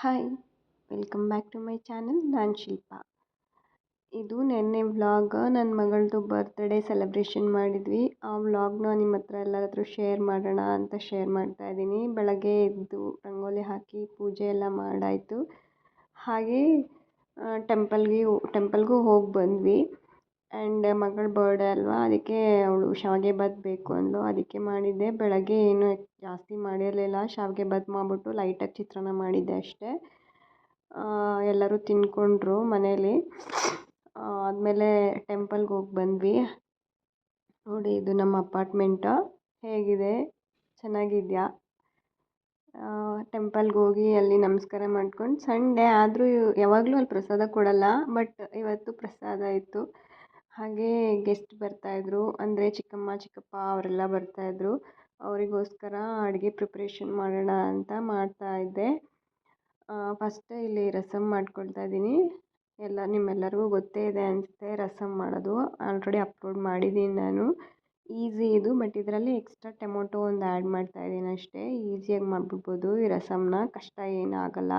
Hi, welcome back to my channel. ನಾನು ಶಿಲ್ಪಾ. ಇದು ನೆನ್ನೆ ವ್ಲಾಗ್. ನನ್ನ ಮಗಳದು ಬರ್ತ್ಡೇ ಸೆಲೆಬ್ರೇಷನ್ ಮಾಡಿದ್ವಿ. ಆ ವ್ಲಾಗ್ನ ನಿಮ್ಮ ಹತ್ರ ಎಲ್ಲರ ಹತ್ರ ಶೇರ್ ಮಾಡೋಣ ಅಂತ ಶೇರ್ ಮಾಡ್ತಾ ಇದ್ದೀನಿ. ಬೆಳಗ್ಗೆ ಎದ್ದು ರಂಗೋಲಿ ಹಾಕಿ ಪೂಜೆ ಎಲ್ಲ ಮಾಡಾಯಿತು. ಹಾಗೆ ಟೆಂಪಲ್ಗೂ ಹೋಗಿ ಬಂದ್ವಿ. ಆ್ಯಂಡ್ ಮಗಳ ಬರ್ಡೇ ಅಲ್ವಾ, ಅದಕ್ಕೆ ಅವಳು ಶಾವಿಗೆ ಬಾತ್ ಬೇಕು ಅಂದ್ಲು, ಅದಕ್ಕೆ ಮಾಡಿದ್ದೆ. ಬೆಳಗ್ಗೆ ಏನು ಜಾಸ್ತಿ ಮಾಡಿರಲಿಲ್ಲ, ಶಾವಿಗೆ ಬಾತ್ ಮಾಡಿಬಿಟ್ಟು ಲೈಟಾಗಿ ಚಿತ್ರಾನ್ನ ಮಾಡಿದ್ದೆ ಅಷ್ಟೇ. ಎಲ್ಲರೂ ತಿಂದ್ಕೊಂಡ್ರು ಮನೇಲಿ. ಆದಮೇಲೆ ಟೆಂಪಲ್ಗೆ ಹೋಗಿ ಬಂದ್ವಿ. ನೋಡಿ, ಇದು ನಮ್ಮ ಅಪಾರ್ಟ್ಮೆಂಟು. ಹೇಗಿದೆ, ಚೆನ್ನಾಗಿದೆಯಾ? ಟೆಂಪಲ್ಗೆ ಹೋಗಿ ಅಲ್ಲಿ ನಮಸ್ಕಾರ ಮಾಡ್ಕೊಂಡು, ಸಂಡೇ ಆದರೂ ಯಾವಾಗಲೂ ಅಲ್ಲಿ ಪ್ರಸಾದ ಕೊಡಲ್ಲ, ಬಟ್ ಇವತ್ತು ಪ್ರಸಾದ ಇತ್ತು. ಹಾಗೆ ಗೆಸ್ಟ್ ಬರ್ತಾಯಿದ್ರು, ಅಂದರೆ ಚಿಕ್ಕಮ್ಮ ಚಿಕ್ಕಪ್ಪ ಅವರೆಲ್ಲ ಬರ್ತಾಯಿದ್ರು. ಅವರಿಗೋಸ್ಕರ ಅಡುಗೆ ಪ್ರಿಪ್ರೇಷನ್ ಮಾಡೋಣ ಅಂತ ಮಾಡ್ತಾಯಿದ್ದೆ. ಫಸ್ಟ್ ಇಲ್ಲಿ ರಸಮ್ ಮಾಡ್ಕೊಳ್ತಾ ಇದ್ದೀನಿ. ನಿಮ್ಮೆಲ್ಲರಿಗೂ ಗೊತ್ತೇ ಇದೆ ಅನಿಸುತ್ತೆ ರಸಮ್ ಮಾಡೋದು. ಆಲ್ರೆಡಿ ಅಪ್ಲೋಡ್ ಮಾಡಿದ್ದೀನಿ ನಾನು. ಈಸಿ ಇದು, ಬಟ್ ಇದರಲ್ಲಿ ಎಕ್ಸ್ಟ್ರಾ ಟೊಮೊಟೊ ಒಂದು ಆ್ಯಡ್ ಮಾಡ್ತಾಯಿದ್ದೀನಿ ಅಷ್ಟೇ. ಈಸಿಯಾಗಿ ಮಾಡಿಬಿಡ್ಬೋದು ಈ ರಸಮ್ನ, ಕಷ್ಟ ಏನಾಗಲ್ಲ.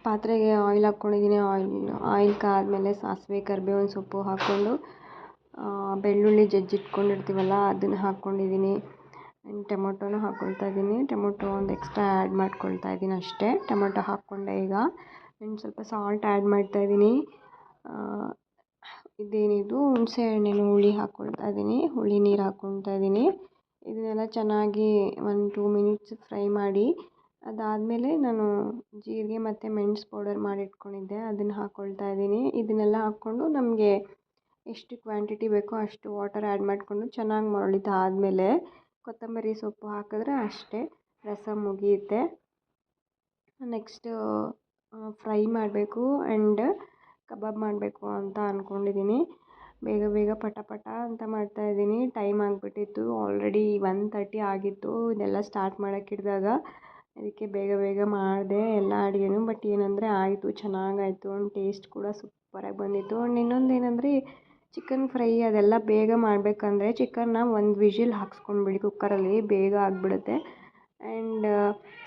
ಪಾತ್ರೆಗೆ ಆಯಿಲ್ ಹಾಕ್ಕೊಂಡಿದ್ದೀನಿ. ಆಯಿಲ್ ಕಾದ್ಮೇಲೆ ಸಾಸಿವೆ, ಕರಿಬೇವಿನ ಸೊಪ್ಪು ಹಾಕ್ಕೊಂಡು ಬೆಳ್ಳುಳ್ಳಿ ಜಜ್ಜಿಟ್ಕೊಂಡಿರ್ತೀವಲ್ಲ ಅದನ್ನು ಹಾಕ್ಕೊಂಡಿದ್ದೀನಿ. ಟೊಮೊಟೊನೂ ಹಾಕ್ಕೊಳ್ತಾ ಇದ್ದೀನಿ. ಟೊಮೊಟೊ ಒಂದು ಎಕ್ಸ್ಟ್ರಾ ಆ್ಯಡ್ ಮಾಡ್ಕೊಳ್ತಾ ಇದ್ದೀನಿ ಅಷ್ಟೇ. ಟೊಮೊಟೊ ಹಾಕ್ಕೊಂಡೆ ಈಗ. ಸ್ವಲ್ಪ ಸಾಲ್ಟ್ ಆ್ಯಡ್ ಮಾಡ್ತಾಯಿದ್ದೀನಿ. ಇದೇನಿದು ಹುಣಸೆ ಹಣ್ಣಿನ ಹುಳಿ ಹಾಕ್ಕೊಳ್ತಾ ಇದ್ದೀನಿ. ಹುಳಿ ನೀರು ಹಾಕ್ಕೊಳ್ತಾ ಇದ್ದೀನಿ. ಇದನ್ನೆಲ್ಲ ಚೆನ್ನಾಗಿ 1-2 ಮಿನಿಟ್ಸ್ ಫ್ರೈ ಮಾಡಿ, ಅದಾದಮೇಲೆ ನಾನು ಜೀರಿಗೆ ಮತ್ತು ಮೆಣಸು ಪೌಡರ್ ಮಾಡಿಟ್ಕೊಂಡಿದ್ದೆ, ಅದನ್ನು ಹಾಕ್ಕೊಳ್ತಾ ಇದ್ದೀನಿ. ಇದನ್ನೆಲ್ಲ ಹಾಕ್ಕೊಂಡು ನಮಗೆ ಎಷ್ಟು ಕ್ವಾಂಟಿಟಿ ಬೇಕೋ ಅಷ್ಟು ವಾಟರ್ ಆ್ಯಡ್ ಮಾಡಿಕೊಂಡು ಚೆನ್ನಾಗಿ ಮರಳಿದ್ದಾದಮೇಲೆ ಕೊತ್ತಂಬರಿ ಸೊಪ್ಪು ಹಾಕಿದ್ರೆ ಅಷ್ಟೇ, ರಸಮ್ ಮುಗಿಯುತ್ತೆ. ನೆಕ್ಸ್ಟು ಫ್ರೈ ಮಾಡಬೇಕು ಆ್ಯಂಡ್ ಕಬಾಬ್ ಮಾಡಬೇಕು ಅಂತ ಅಂದ್ಕೊಂಡಿದ್ದೀನಿ. ಬೇಗ ಬೇಗ ಪಟ ಪಟ ಅಂತ ಮಾಡ್ತಾಯಿದ್ದೀನಿ. ಟೈಮ್ ಆಗಿಬಿಟ್ಟಿತ್ತು, ಆಲ್ರೆಡಿ 1:30 ಆಗಿತ್ತು ಇದೆಲ್ಲ ಸ್ಟಾರ್ಟ್ ಮಾಡೋಕ್ಕೆ ಹಿಡಿದಾಗ. ಅದಕ್ಕೆ ಬೇಗ ಬೇಗ ಮಾಡಿದೆ ಎಲ್ಲ ಅಡುಗೆನೂ. ಬಟ್ ಏನಂದರೆ ಆಯಿತು, ಚೆನ್ನಾಗಾಯಿತು. ಟೇಸ್ಟ್ ಕೂಡ ಸೂಪರಾಗಿ ಬಂದಿತ್ತು. ಆ್ಯಂಡ್ ಇನ್ನೊಂದು ಏನಂದರೆ ಚಿಕನ್ ಫ್ರೈ ಅದೆಲ್ಲ ಬೇಗ ಮಾಡಬೇಕಂದ್ರೆ ಚಿಕನ್ನ 1 ವಿಷಿಲ್ ಹಾಕ್ಸ್ಕೊಂಡ್ಬಿಡಿ ಕುಕ್ಕರಲ್ಲಿ, ಬೇಗ ಆಗಿಬಿಡುತ್ತೆ. ಆ್ಯಂಡ್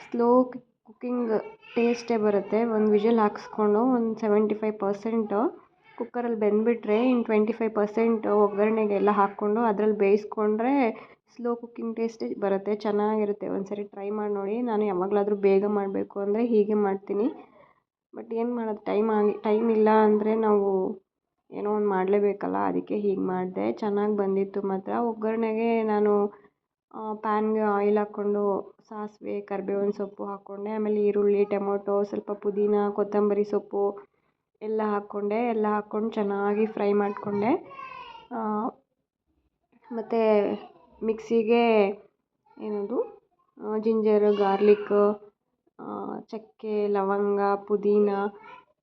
ಸ್ಲೋ ಕುಕ್ಕಿಂಗ್ ಟೇಸ್ಟೇ ಬರುತ್ತೆ. 1 ವಿಷಿಲ್ ಹಾಕ್ಸ್ಕೊಂಡು ಒಂದು 75% ಕುಕ್ಕರಲ್ಲಿ ಬೆಂದುಬಿಟ್ರೆ ಇನ್ನು 25% ಒಗ್ಗರಣೆಗೆಲ್ಲ ಹಾಕ್ಕೊಂಡು ಅದರಲ್ಲಿ ಬೇಯಿಸ್ಕೊಂಡ್ರೆ ಸ್ಲೋ ಕುಕ್ಕಿಂಗ್ ಟೇಸ್ಟೇ ಬರುತ್ತೆ, ಚೆನ್ನಾಗಿರುತ್ತೆ. ಒಂದು ಸರಿ ಟ್ರೈ ಮಾಡಿ ನೋಡಿ. ನಾನು ಯಾವಾಗಲಾದರೂ ಬೇಗ ಮಾಡಬೇಕು ಅಂದರೆ ಹೀಗೆ ಮಾಡ್ತೀನಿ. ಬಟ್ ಏನು ಮಾಡೋದು, ಟೈಮ್ ಇಲ್ಲ ಅಂದರೆ ನಾವು ಏನೋ ಒಂದು ಮಾಡಲೇಬೇಕಲ್ಲ, ಅದಕ್ಕೆ ಹೀಗೆ ಮಾಡಿದೆ. ಚೆನ್ನಾಗಿ ಬಂದಿತ್ತು ಮಾತ್ರ. ಒಗ್ಗರಣೆಗೆ ನಾನು ಪ್ಯಾನ್ಗೆ ಆಯಿಲ್ ಹಾಕ್ಕೊಂಡು ಸಾಸಿವೆ, ಕರಿಬೇವಿನ ಸೊಪ್ಪು ಹಾಕ್ಕೊಂಡೆ. ಆಮೇಲೆ ಈರುಳ್ಳಿ, ಟೊಮೊಟೊ, ಸ್ವಲ್ಪ ಪುದೀನ, ಕೊತ್ತಂಬರಿ ಸೊಪ್ಪು ಎಲ್ಲ ಹಾಕ್ಕೊಂಡೆ. ಎಲ್ಲ ಹಾಕ್ಕೊಂಡು ಚೆನ್ನಾಗಿ ಫ್ರೈ ಮಾಡಿಕೊಂಡೆ. ಮತ್ತು ಮಿಕ್ಸಿಗೆ ಏನದು ಜಿಂಜರು, ಗಾರ್ಲಿಕ್ಕು, ಚಕ್ಕೆ, ಲವಂಗ, ಪುದೀನ,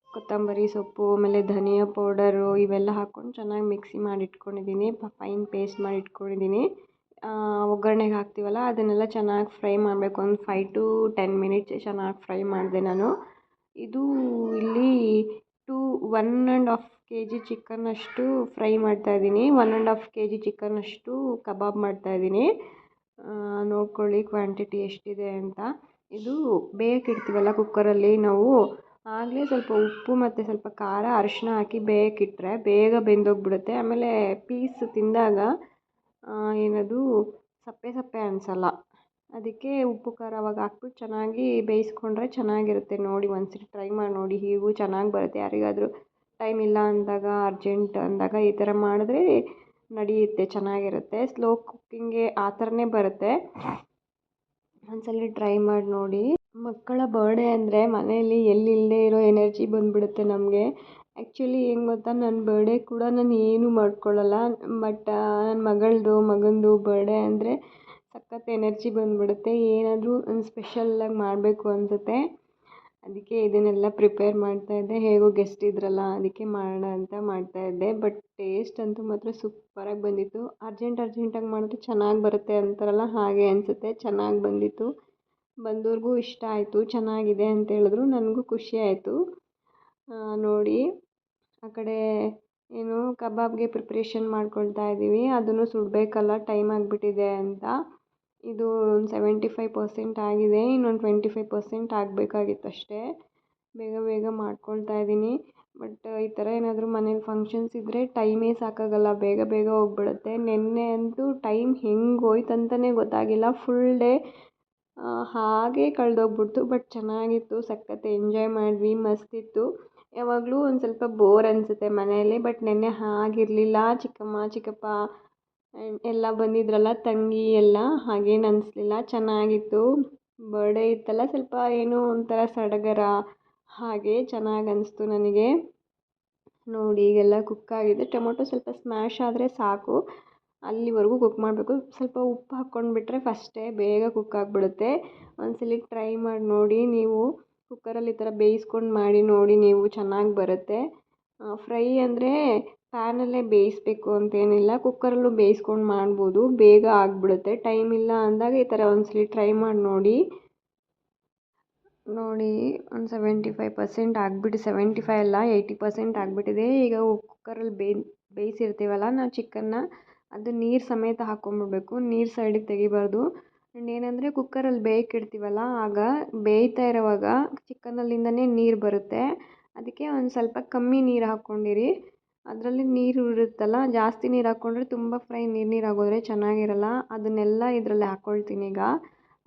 ಕೊತ್ತಂಬರಿ ಸೊಪ್ಪು, ಆಮೇಲೆ ಧನಿಯಾ ಪೌಡರು ಇವೆಲ್ಲ ಹಾಕ್ಕೊಂಡು ಚೆನ್ನಾಗಿ ಮಿಕ್ಸಿ ಮಾಡಿ ಇಟ್ಕೊಂಡಿದ್ದೀನಿ. ಫೈನ್ ಪೇಸ್ಟ್ ಮಾಡಿ ಇಟ್ಕೊಂಡಿದ್ದೀನಿ. ಒಗ್ಗರಣೆಗೆ ಹಾಕ್ತೀವಲ್ಲ ಅದನ್ನೆಲ್ಲ ಚೆನ್ನಾಗಿ ಫ್ರೈ ಮಾಡಬೇಕು. ಒಂದು 5-10 ಮಿನಿಟ್ಸ್ ಚೆನ್ನಾಗಿ ಫ್ರೈ ಮಾಡಿದೆ ನಾನು. ಇದು ಇಲ್ಲಿ 1.5 kg ಚಿಕನ್ನಷ್ಟು ಫ್ರೈ ಮಾಡ್ತಾಯಿದ್ದೀನಿ. 1.5 kg ಚಿಕನ್ನಷ್ಟು ಕಬಾಬ್ ಮಾಡ್ತಾಯಿದ್ದೀನಿ. ನೋಡ್ಕೊಳ್ಳಿ ಕ್ವಾಂಟಿಟಿ ಎಷ್ಟಿದೆ ಅಂತ. ಇದು ಬೇಯಕ್ಕಿಡ್ತೀವಲ್ಲ ಕುಕ್ಕರಲ್ಲಿ ನಾವು, ಆಗಲೇ ಸ್ವಲ್ಪ ಉಪ್ಪು ಮತ್ತು ಸ್ವಲ್ಪ ಖಾರ, ಅರಿಶಿನ ಹಾಕಿ ಬೇಯಕ್ಕಿಟ್ರೆ ಬೇಗ ಬೆಂದೋಗ್ಬಿಡುತ್ತೆ. ಆಮೇಲೆ ಪೀಸ್ ತಿಂದಾಗ ಏನದು ಸಪ್ಪೆ ಸಪ್ಪೆ ಅನಿಸಲ್ಲ. ಅದಕ್ಕೆ ಉಪ್ಪು ಖಾರ ಅವಾಗ ಹಾಕ್ಬಿಟ್ಟು ಚೆನ್ನಾಗಿ ಬೇಯಿಸ್ಕೊಂಡ್ರೆ ಚೆನ್ನಾಗಿರುತ್ತೆ. ನೋಡಿ, ಒಂದ್ಸರಿ ಟ್ರೈ ಮಾಡಿ ನೋಡಿ, ಹೀಗೂ ಚೆನ್ನಾಗಿ ಬರುತ್ತೆ. ಯಾರಿಗಾದರೂ ಟೈಮ್ ಇಲ್ಲ ಅಂದಾಗ, ಅರ್ಜೆಂಟ್ ಅಂದಾಗ ಈ ಥರ ಮಾಡಿದ್ರೆ ನಡೆಯುತ್ತೆ, ಚೆನ್ನಾಗಿರುತ್ತೆ. ಸ್ಲೋ ಕುಕ್ಕಿಂಗೆ ಆ ಥರನೇ ಬರುತ್ತೆ. ಒಂದ್ಸಲ ಟ್ರೈ ಮಾಡಿ ನೋಡಿ. ಮಕ್ಕಳ ಬರ್ಡೇ ಅಂದರೆ ಮನೆಯಲ್ಲಿ ಎಲ್ಲಿಲ್ಲದೆ ಇರೋ ಎನರ್ಜಿ ಬಂದುಬಿಡುತ್ತೆ ನಮಗೆ. ಆ್ಯಕ್ಚುಲಿ ಏನು ಗೊತ್ತಾ, ನನ್ನ ಬರ್ಡೇ ಕೂಡ ನಾನು ಏನೂ ಮಾಡ್ಕೊಳ್ಳಲ್ಲ. ಬಟ್ ನನ್ನ ಮಗಂದು ಬರ್ಡೇ ಅಂದರೆ ಸಖತ್ ಎನರ್ಜಿ ಬಂದುಬಿಡುತ್ತೆ. ಏನಾದರೂ ಒಂದು ಸ್ಪೆಷಲ್ಲಾಗಿ ಮಾಡಬೇಕು ಅನಿಸುತ್ತೆ. ಅದಕ್ಕೆ ಇದನ್ನೆಲ್ಲ ಪ್ರಿಪೇರ್ ಮಾಡ್ತಾಯಿದ್ದೆ. ಹೇಗೋ ಗೆಸ್ಟ್ ಇದ್ರಲ್ಲ, ಅದಕ್ಕೆ ಮಾಡೋಣ ಅಂತ ಮಾಡ್ತಾಯಿದ್ದೆ. ಬಟ್ ಟೇಸ್ಟ್ ಅಂತೂ ಮಾತ್ರ ಸೂಪರಾಗಿ ಬಂದಿತ್ತು. ಅರ್ಜೆಂಟಾಗಿ ಮಾಡಿದ್ರೆ ಚೆನ್ನಾಗಿ ಬರುತ್ತೆ ಅಂತಾರಲ್ಲ, ಹಾಗೆ ಅನಿಸುತ್ತೆ. ಚೆನ್ನಾಗಿ ಬಂದಿತ್ತು. ಬಂದವ್ರಿಗೂ ಇಷ್ಟ ಆಯಿತು, ಚೆನ್ನಾಗಿದೆ ಅಂತ ಹೇಳಿದ್ರು. ನನಗೂ ಖುಷಿ ಆಯಿತು. ನೋಡಿ, ಆ ಕಡೆ ಏನು ಕಬಾಬ್ಗೆ ಪ್ರಿಪ್ರೇಷನ್ ಮಾಡ್ಕೊಳ್ತಾ ಇದ್ದೀವಿ. ಅದನ್ನು ಸುಡಬೇಕಲ್ಲ, ಟೈಮ್ ಆಗಿಬಿಟ್ಟಿದೆ ಅಂತ. ಇದು ಒಂದು 75% ಆಗಿದೆ, ಇನ್ನೊಂದು 25% ಆಗಬೇಕಾಗಿತ್ತು ಅಷ್ಟೇ. ಬೇಗ ಬೇಗ ಮಾಡ್ಕೊಳ್ತಾ ಇದ್ದೀನಿ. ಬಟ್ ಈ ಥರ ಏನಾದರೂ ಮನೇಲಿ ಫಂಕ್ಷನ್ಸ್ ಇದ್ದರೆ ಟೈಮೇ ಸಾಕಾಗಲ್ಲ, ಬೇಗ ಬೇಗ ಹೋಗ್ಬಿಡುತ್ತೆ. ನಿನ್ನೆ ಅಂತೂ ಟೈಮ್ ಹೆಂಗೆ ಹೋಯ್ತಂತಲೇ ಗೊತ್ತಾಗಿಲ್ಲ. ಫುಲ್ ಡೇ ಹಾಗೇ ಕಳೆದೋಗ್ಬಿಡ್ತು. ಬಟ್ ಚೆನ್ನಾಗಿತ್ತು, ಸಖತ್ ಎಂಜಾಯ್ ಮಾಡಿದ್ವಿ, ಮಸ್ತಿತ್ತು. ಯಾವಾಗಲೂ ಒಂದು ಸ್ವಲ್ಪ ಬೋರ್ ಅನಿಸುತ್ತೆ ಮನೆಯಲ್ಲಿ, ಬಟ್ ನೆನ್ನೆ ಹಾಗಿರಲಿಲ್ಲ. ಚಿಕ್ಕಮ್ಮ ಚಿಕ್ಕಪ್ಪ ಎಲ್ಲ ಬಂದಿದ್ರಲ್ಲ, ತಂಗಿ ಎಲ್ಲ, ಹಾಗೇನು ಅನಿಸ್ಲಿಲ್ಲ, ಚೆನ್ನಾಗಿತ್ತು. ಬರ್ಡೇ ಇತ್ತಲ್ಲ, ಸ್ವಲ್ಪ ಏನೋ ಒಂಥರ ಸಡಗರ, ಹಾಗೆ ಚೆನ್ನಾಗಿ ಅನಿಸ್ತು ನನಗೆ. ನೋಡಿ ಈಗೆಲ್ಲ ಕುಕ್ ಆಗಿದೆ. ಟೊಮೊಟೊ ಸ್ವಲ್ಪ ಸ್ಮ್ಯಾಶ್ ಆದರೆ ಸಾಕು, ಅಲ್ಲಿವರೆಗೂ ಕುಕ್ ಮಾಡಬೇಕು. ಸ್ವಲ್ಪ ಉಪ್ಪು ಹಾಕ್ಕೊಂಡ್ಬಿಟ್ರೆ ಫಸ್ಟೇ ಬೇಗ ಕುಕ್ ಆಗಿಬಿಡುತ್ತೆ. ಒಂದ್ಸಲ ಟ್ರೈ ಮಾಡಿ ನೋಡಿ ನೀವು. ಕುಕ್ಕರಲ್ಲಿ ಈ ಥರ ಬೇಯಿಸ್ಕೊಂಡು ಮಾಡಿ ನೋಡಿ ನೀವು, ಚೆನ್ನಾಗಿ ಬರುತ್ತೆ. ಫ್ರೈ ಅಂದರೆ ಪ್ಯಾನಲ್ಲೇ ಬೇಯಿಸ್ಬೇಕು ಅಂತೇನಿಲ್ಲ, ಕುಕ್ಕರಲ್ಲೂ ಬೇಯಿಸ್ಕೊಂಡು ಮಾಡ್ಬೋದು, ಬೇಗ ಆಗಿಬಿಡುತ್ತೆ. ಟೈಮ್ ಇಲ್ಲ ಅಂದಾಗ ಈ ಥರ ಒಂದ್ಸಲ ಟ್ರೈ ಮಾಡಿ ನೋಡಿ. ನೋಡಿ ಒಂದು 75% ಆಗಿಬಿಟ್ಟು, 75 ಅಲ್ಲ 80% ಆಗಿಬಿಟ್ಟಿದೆ. ಈಗ ಕುಕ್ಕರಲ್ಲಿ ಬೇಯಿಸಿರ್ತೀವಲ್ಲ ನಾವು ಚಿಕನ್ನ, ಅದು ನೀರು ಸಮೇತ ಹಾಕ್ಕೊಂಬಿಡ್ಬೇಕು, ನೀರು ಸೈಡಿಗೆ ತೆಗಿಬಾರ್ದು. ಆ್ಯಂಡ್ ಏನಂದರೆ ಕುಕ್ಕರಲ್ಲಿ ಬೇಯಕ್ಕಿಡ್ತೀವಲ್ಲ, ಆಗ ಬೇಯ್ತಾ ಇರೋವಾಗ ಚಿಕನಲ್ಲಿಂದನೇ ನೀರು ಬರುತ್ತೆ. ಅದಕ್ಕೆ ಒಂದು ಸ್ವಲ್ಪ ಕಮ್ಮಿ ನೀರು ಹಾಕ್ಕೊಂಡಿರಿ. ಅದರಲ್ಲಿ ನೀರು ಇರುತ್ತಲ್ಲ, ಜಾಸ್ತಿ ನೀರು ಹಾಕ್ಕೊಂಡ್ರೆ ತುಂಬ ಫ್ರೈ ನೀರು ಆಗೋದ್ರೆ ಚೆನ್ನಾಗಿರಲ್ಲ. ಅದನ್ನೆಲ್ಲ ಇದರಲ್ಲಿ ಹಾಕ್ಕೊಳ್ತೀನಿ ಈಗ.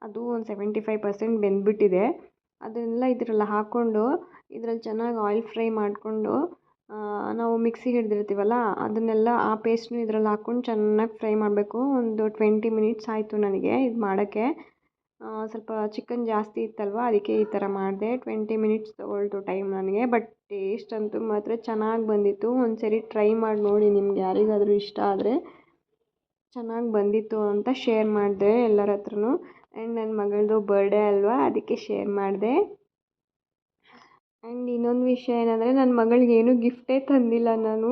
ಅದು ಒಂದು 75% ಬೆಂದ್ಬಿಟ್ಟಿದೆ. ಅದನ್ನೆಲ್ಲ ಇದರಲ್ಲಿ ಹಾಕ್ಕೊಂಡು ಇದರಲ್ಲಿ ಚೆನ್ನಾಗಿ ಆಯಿಲ್ ಫ್ರೈ ಮಾಡಿಕೊಂಡು ನಾವು ಮಿಕ್ಸಿ ಹಿಡಿದಿರ್ತೀವಲ್ಲ, ಅದನ್ನೆಲ್ಲ ಆ ಪೇಸ್ಟ್ನು ಇದ್ರಲ್ಲಿ ಹಾಕ್ಕೊಂಡು ಚೆನ್ನಾಗಿ ಫ್ರೈ ಮಾಡಬೇಕು. ಒಂದು 20 ಮಿನಿಟ್ಸ್ ಆಯಿತು ನನಗೆ ಇದು ಮಾಡೋಕ್ಕೆ. ಸ್ವಲ್ಪ ಚಿಕನ್ ಜಾಸ್ತಿ ಇತ್ತಲ್ವ, ಅದಕ್ಕೆ ಈ ಥರ ಮಾಡಿದೆ. 20 ಮಿನಿಟ್ಸ್ ತೊಗೊಳ್ತು ಟೈಮ್ ನನಗೆ. ಬಟ್ ಟೇಸ್ಟ್ ಅಂತೂ ಮಾತ್ರ ಚೆನ್ನಾಗಿ ಬಂದಿತ್ತು. ಒಂದು ಸರಿ ಟ್ರೈ ಮಾಡಿ ನೋಡಿ, ನಿಮ್ಗೆ ಯಾರಿಗಾದರೂ ಇಷ್ಟ ಆದರೆ. ಚೆನ್ನಾಗಿ ಬಂದಿತ್ತು ಅಂತ ಶೇರ್ ಮಾಡಿದೆ ಎಲ್ಲರ ಹತ್ರನೂ. ಆ್ಯಂಡ್ ನನ್ನ ಮಗಳದು ಬರ್ಡೇ ಅಲ್ವಾ, ಅದಕ್ಕೆ ಶೇರ್ ಮಾಡಿದೆ. ಆ್ಯಂಡ್ ಇನ್ನೊಂದು ವಿಷಯ ಏನಂದರೆ, ನನ್ನ ಮಗಳಿಗೆ ಏನೂ ಗಿಫ್ಟೇ ತಂದಿಲ್ಲ ನಾನು.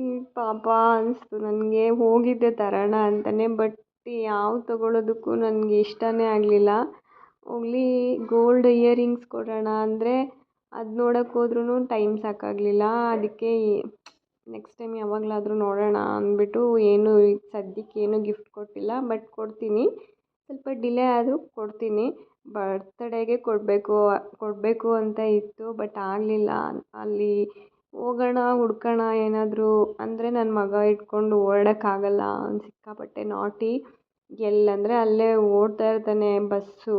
ಈ ಪಾಪ ಅನಿಸ್ತು ನನಗೆ, ಹೋಗಿದ್ದೆ ತರೋಣ ಅಂತಲೇ, ಬಟ್ ಯಾವ ತೊಗೊಳೋದಕ್ಕೂ ನನಗೆ ಇಷ್ಟನೇ ಆಗಲಿಲ್ಲ. ಹೋಗ್ಲಿ ಗೋಲ್ಡ್ ಇಯರಿಂಗ್ಸ್ ಕೊಡೋಣ ಅಂದರೆ ಅದು ನೋಡೋಕ್ಕೆ ಹೋದ್ರೂ ಟೈಮ್ ಸಾಕಾಗಲಿಲ್ಲ. ಅದಕ್ಕೆ ನೆಕ್ಸ್ಟ್ ಟೈಮ್ ಯಾವಾಗಲಾದರೂ ನೋಡೋಣ ಅಂದ್ಬಿಟ್ಟು ಏನು ಈಗ ಸದ್ಯಕ್ಕೆ ಏನೂ ಗಿಫ್ಟ್ ಕೊಟ್ಟಿಲ್ಲ. ಬಟ್ ಕೊಡ್ತೀನಿ, ಸ್ವಲ್ಪ ಡಿಲೇ ಆದರೂ ಕೊಡ್ತೀನಿ. ಬರ್ತಡೇಗೆ ಕೊಡಬೇಕು ಅಂತ ಇತ್ತು, ಬಟ್ ಆಗಲಿಲ್ಲ. ಅಲ್ಲಿ ಹೋಗೋಣ ಹುಡ್ಕೋಣ ಏನಾದರೂ ಅಂದರೆ ನನ್ನ ಮಗ ಇಟ್ಕೊಂಡು ಓಡೋಕ್ಕಾಗಲ್ಲ, ಅವ್ನು ಸಿಕ್ಕಾಪಟ್ಟೆ ನಾಟಿ. ಎಲ್ಲಂದರೆ ಅಲ್ಲೇ ಓಡ್ತಾ ಇರ್ತಾನೆ. ಬಸ್ಸು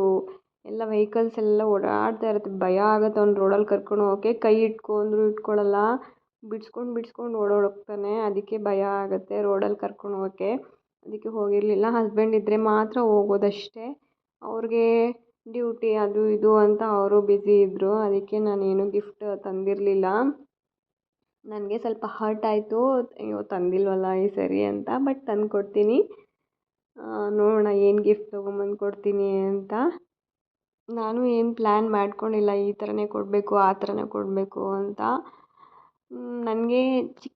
ಎಲ್ಲ ವೆಹಿಕಲ್ಸ್ ಎಲ್ಲ ಓಡಾಡ್ತಾ ಇರುತ್ತೆ, ಭಯ ಆಗುತ್ತೆ ಅವ್ನು ರೋಡಲ್ಲಿ ಕರ್ಕೊಂಡು ಹೋಗೋಕ್ಕೆ. ಕೈ ಇಟ್ಕೊ ಅಂದರೂ ಇಟ್ಕೊಳ್ಳಲ್ಲ, ಬಿಡ್ಸ್ಕೊಂಡು ಓಡೋಗ್ತಾನೆ. ಅದಕ್ಕೆ ಭಯ ಆಗುತ್ತೆ ರೋಡಲ್ಲಿ ಕರ್ಕೊಂಡು ಹೋಗೋಕ್ಕೆ. ಅದಕ್ಕೆ ಹೋಗಿರಲಿಲ್ಲ. ಹಸ್ಬೆಂಡ್ ಇದ್ದರೆ ಮಾತ್ರ ಹೋಗೋದಷ್ಟೇ. ಅವ್ರಿಗೆ ಡ್ಯೂಟಿ ಅದು ಇದು ಅಂತ ಅವರು ಬ್ಯುಸಿ ಇದ್ದರು. ಅದಕ್ಕೆ ನಾನೇನು ಗಿಫ್ಟ್ ತಂದಿರಲಿಲ್ಲ. ನನಗೆ ಸ್ವಲ್ಪ ಹರ್ಟ್ ಆಯಿತು, ಅಯ್ಯೋ ತಂದಿಲ್ವಲ್ಲ ಈ ಸರಿ ಅಂತ. ಬಟ್ ತಂದು ಕೊಡ್ತೀನಿ, ನೋಡೋಣ ಏನು ಗಿಫ್ಟ್ ತೊಗೊಂಬಂದು ಕೊಡ್ತೀನಿ ಅಂತ. ನಾನು ಏನು ಪ್ಲ್ಯಾನ್ ಮಾಡ್ಕೊಂಡಿಲ್ಲ ಈ ಥರನೇ ಕೊಡಬೇಕು ಆ ಥರನೇ ಕೊಡಬೇಕು ಅಂತ. ನನಗೆ